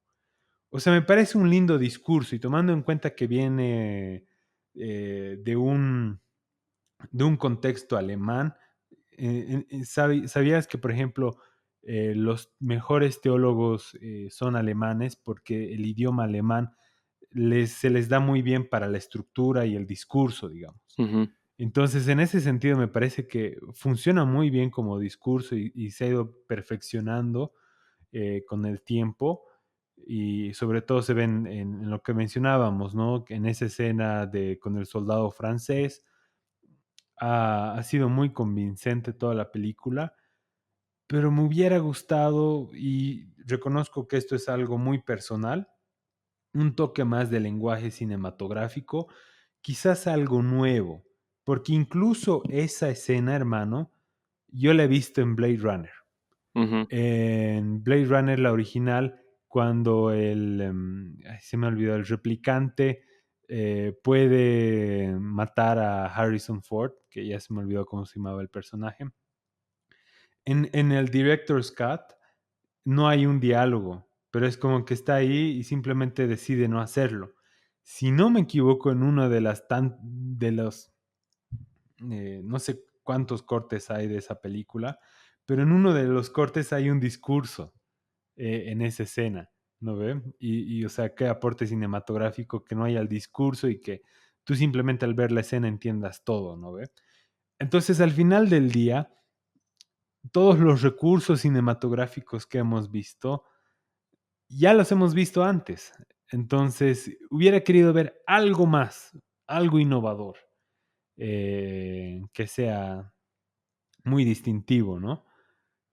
O sea, me parece un lindo discurso y tomando en cuenta que viene de un contexto alemán, ¿sabías que, por ejemplo, los mejores teólogos son alemanes porque el idioma alemán se les da muy bien para la estructura y el discurso, digamos? ujú. Entonces, en ese sentido, me parece que funciona muy bien como discurso y se ha ido perfeccionando con el tiempo y sobre todo se ven en lo que mencionábamos, ¿no? En esa escena con el soldado francés, ha sido muy convincente toda la película, pero me hubiera gustado, y reconozco que esto es algo muy personal, un toque más de lenguaje cinematográfico, quizás algo nuevo, porque incluso esa escena, hermano, yo la he visto en Blade Runner. Ujú, En Blade Runner, la original, cuando ay, se me olvidó, el replicante puede matar a Harrison Ford, que ya se me olvidó cómo se llamaba el personaje. En el Director's Cut no hay un diálogo, pero es como que está ahí y simplemente decide no hacerlo. Si no me equivoco, en uno de los no sé cuántos cortes hay de esa película, pero en uno de los cortes hay un discurso en esa escena, ¿no ve? O sea, qué aporte cinematográfico que no haya el discurso y que tú simplemente al ver la escena entiendas todo, ¿no ve? Entonces, al final del día, todos los recursos cinematográficos que hemos visto, ya los hemos visto antes. Entonces, hubiera querido ver algo más, algo innovador, que sea muy distintivo, ¿no?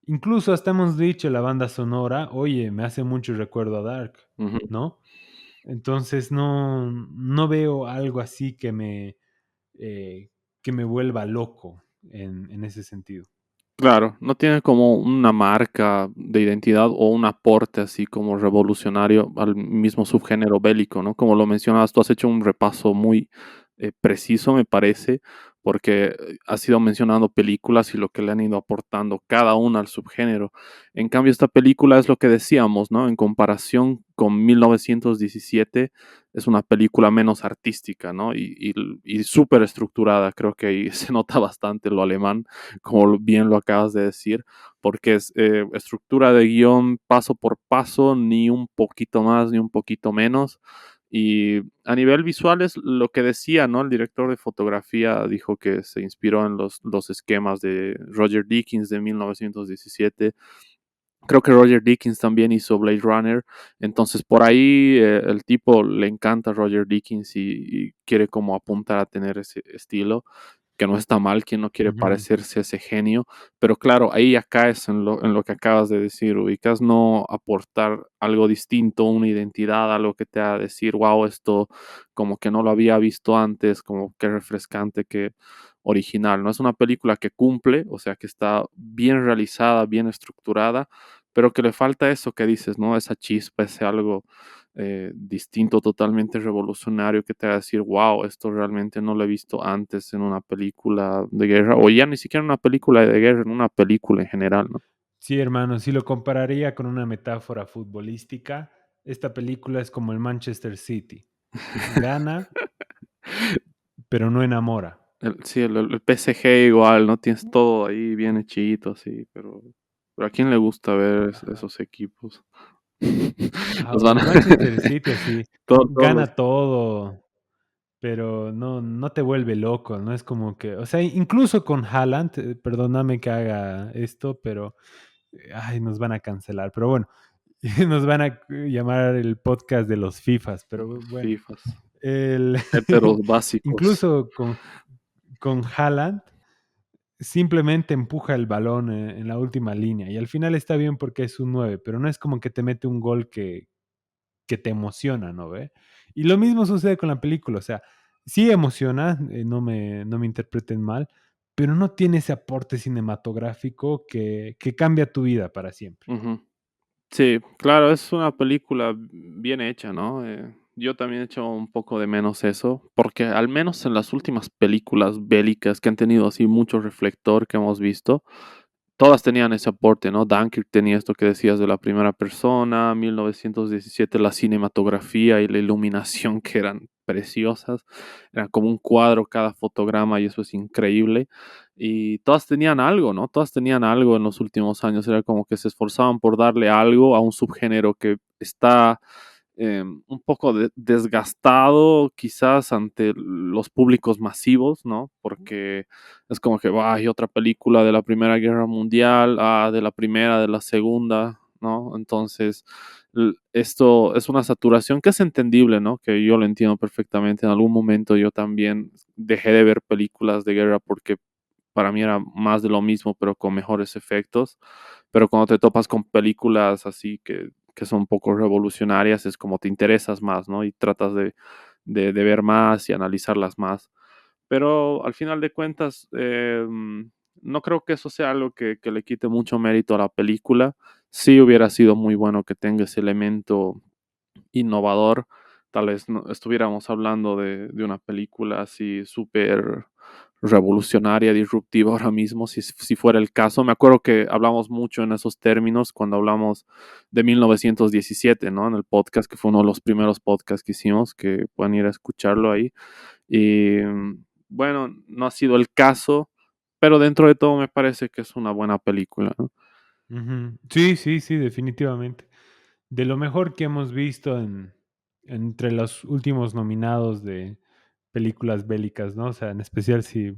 Incluso hasta hemos dicho la banda sonora, oye, me hace mucho recuerdo a Dark, Ujú. ¿no? Entonces no veo algo así eh, que me vuelva loco en ese sentido. Claro, no tiene como una marca de identidad o un aporte así como revolucionario al mismo subgénero bélico, ¿no? Como lo mencionabas, tú has hecho un repaso muy preciso, me parece, porque has ido mencionando películas y lo que le han ido aportando cada una al subgénero. En cambio, esta película es lo que decíamos, ¿no? En comparación con 1917, es una película menos artística, ¿no? Y súper estructurada, creo que ahí se nota bastante lo alemán como bien lo acabas de decir, porque es estructura de guión paso por paso, ni un poquito más, ni un poquito menos. Y a nivel visual es lo que decía, ¿no? El director de fotografía dijo que se inspiró en los esquemas de Roger Deakins de 1917. Creo que Roger Deakins también hizo Blade Runner, entonces por ahí el tipo le encanta Roger Deakins y quiere como apuntar a tener ese estilo, que no está mal, quien no quiere Ujú. parecerse a ese genio, pero claro, ahí ya caes en lo que acabas de decir, ubicas no aportar algo distinto, una identidad, algo que te haga decir, wow, esto como que no lo había visto antes, como que refrescante, que original, ¿no? Es una película que cumple, o sea, que está bien realizada, bien estructurada, pero que le falta eso que dices, ¿no? Esa chispa, ese algo distinto, totalmente revolucionario, que te haga decir, wow, esto realmente no lo he visto antes en una película de guerra, o ya ni siquiera en una película de guerra, en una película en general, ¿no? Sí, hermano, si lo compararía con una metáfora futbolística, esta película es como el Manchester City. Gana, pero no enamora. Sí, el PSG igual, ¿no? Tienes todo ahí bien hechito, así, pero ¿a quién le gusta ver Ajá. esos equipos? Ajá, Nos van el a... Manchester City así, todos los... gana todo, pero no te vuelve loco, no es como que, o sea, incluso con Haaland, perdóname que haga esto, pero ay, nos van a cancelar, pero bueno, nos van a llamar el podcast de los FIFAs, pero bueno, FIFAs, el héteros básicos. incluso con Haaland simplemente empuja el balón en la última línea y al final está bien porque es un 9, pero no es como que te mete un gol que te emociona, ¿no ve? Y lo mismo sucede con la película, o sea, sí emociona, no me interpreten mal, pero no tiene ese aporte cinematográfico que cambia tu vida para siempre. Ujú. Sí, claro, es una película bien hecha, ¿no? Yo también he hecho un poco de menos eso, porque al menos en las últimas películas bélicas que han tenido así mucho reflector que hemos visto, todas tenían ese aporte, ¿no? Dunkirk tenía esto que decías de la primera persona, 1917 la cinematografía y la iluminación que eran preciosas, eran como un cuadro cada fotograma y eso es increíble. Y todas tenían algo, ¿no? Todas tenían algo en los últimos años, era como que se esforzaban por darle algo a un subgénero que está un poco desgastado quizás ante los públicos masivos, ¿no? Porque es como que, "Bah, hay otra película de la Primera Guerra Mundial, de la Primera, de la Segunda, ¿no? Entonces, esto es una saturación que es entendible, ¿no? Que yo lo entiendo perfectamente. En algún momento yo también dejé de ver películas de guerra porque para mí era más de lo mismo, pero con mejores efectos. Pero cuando te topas con películas así que son un poco revolucionarias, es como te interesas más, ¿no? Y tratas de ver más y analizarlas más. Pero al final de cuentas, no creo que eso sea algo que le quite mucho mérito a la película. Sí hubiera sido muy bueno que tenga ese elemento innovador. Tal vez no estuviéramos hablando de una película así súper revolucionaria, disruptiva ahora mismo, si fuera el caso. Me acuerdo que hablamos mucho en esos términos cuando hablamos de 1917, ¿no? En el podcast, que fue uno de los primeros podcasts que hicimos, que pueden ir a escucharlo ahí. Y bueno, no ha sido el caso, pero dentro de todo me parece que es una buena película, ¿no? Ujú. Sí, sí, sí, definitivamente. De lo mejor que hemos visto entre los últimos nominados de películas bélicas, ¿no? O sea, en especial si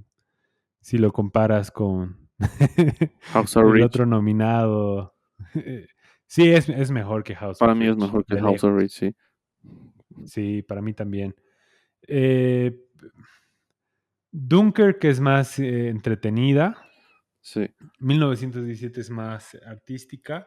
lo comparas con House of el Rich, otro nominado. Sí, es mejor que House para of mí es Rich, mejor que de House of Rich, lejos. sí. Sí, para mí también. Eh, Dunkirk es más entretenida. Sí, 1917 es más artística.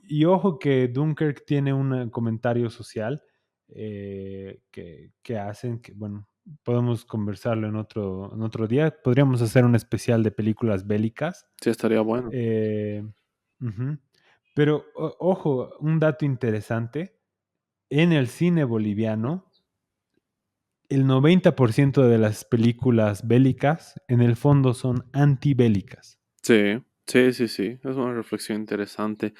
Y ojo que Dunkirk tiene un comentario social que hacen que, bueno, podemos conversarlo en otro día. Podríamos hacer un especial de películas bélicas. sí estaría bueno. Eh, ujú. Pero ojo, un dato interesante, en el cine boliviano, el 90% de las películas bélicas en el fondo son antibélicas. Sí, sí, sí, sí, es una reflexión interesante.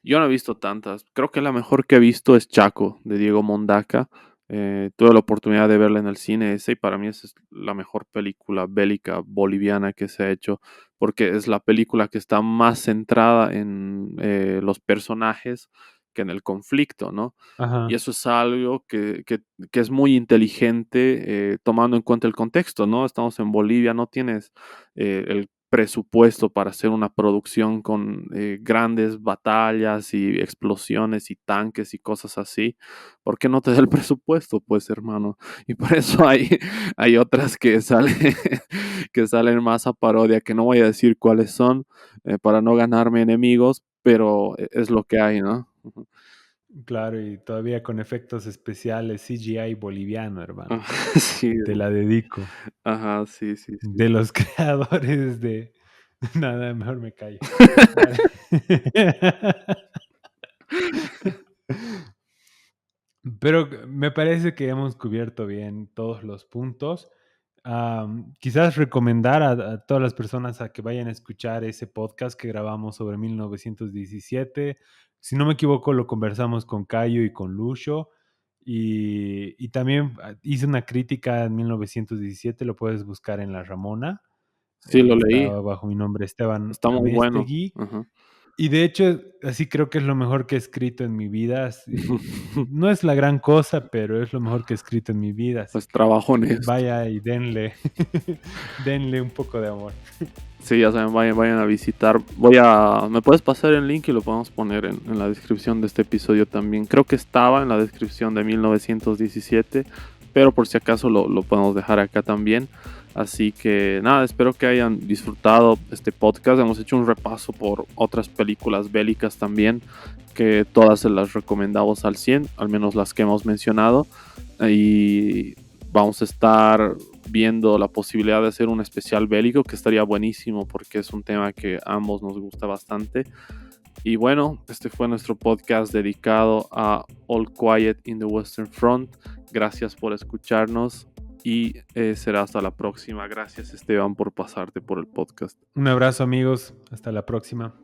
Yo no he visto tantas. Creo que la mejor que he visto es Chaco, de Diego Mondaca. Tuve la oportunidad de verla en el cine ese y para mí esa es la mejor película bélica boliviana que se ha hecho, porque es la película que está más centrada en los personajes que en el conflicto, ¿no? Y Ajá. eso es algo que es muy inteligente tomando en cuenta el contexto, ¿no? Estamos en Bolivia, no tienes el presupuesto para hacer una producción con grandes batallas y explosiones y tanques y cosas así. ¿Por qué no te da el presupuesto, pues, hermano? Y por eso hay otras que salen, que salen más a parodia, que no voy a decir cuáles son para no ganarme enemigos, pero es lo que hay, ¿no? Ujú. Claro, y todavía con efectos especiales, CGI boliviano, hermano. Sí, Te la dedico. ajá, sí, sí, sí. De los creadores de... Nada, mejor me callo. Dale. Pero me parece que hemos cubierto bien todos los puntos. Quizás recomendar a todas las personas a que vayan a escuchar ese podcast que grabamos sobre 1917. Si no me equivoco, lo conversamos con Cayo y con Lucho. Y también hice una crítica en 1917, lo puedes buscar en La Ramona. Sí, lo Está leí. bajo mi nombre Esteban Está muy bueno. Amestegui. Ajá. Y de hecho, así creo que es lo mejor que he escrito en mi vida. No es la gran cosa, pero es lo mejor que he escrito en mi vida. Así Pues que trabajo honesto. vaya y denle, denle un poco de amor. Sí, ya saben, vayan a visitar. Me puedes pasar el link y lo podemos poner en la descripción de este episodio también. Creo que estaba en la descripción de 1917, pero por si acaso lo podemos dejar acá también. Así que nada, espero que hayan disfrutado este podcast. Hemos hecho un repaso por otras películas bélicas también, que todas se las recomendamos al 100, al menos las que hemos mencionado. Y vamos a estar viendo la posibilidad de hacer un especial bélico, que estaría buenísimo porque es un tema que a ambos nos gusta bastante. Y bueno, este fue nuestro podcast dedicado a All Quiet in the Western Front. Gracias por escucharnos y será hasta la próxima. Gracias, Esteban, por pasarte por el podcast. Un abrazo, amigos. Hasta la próxima.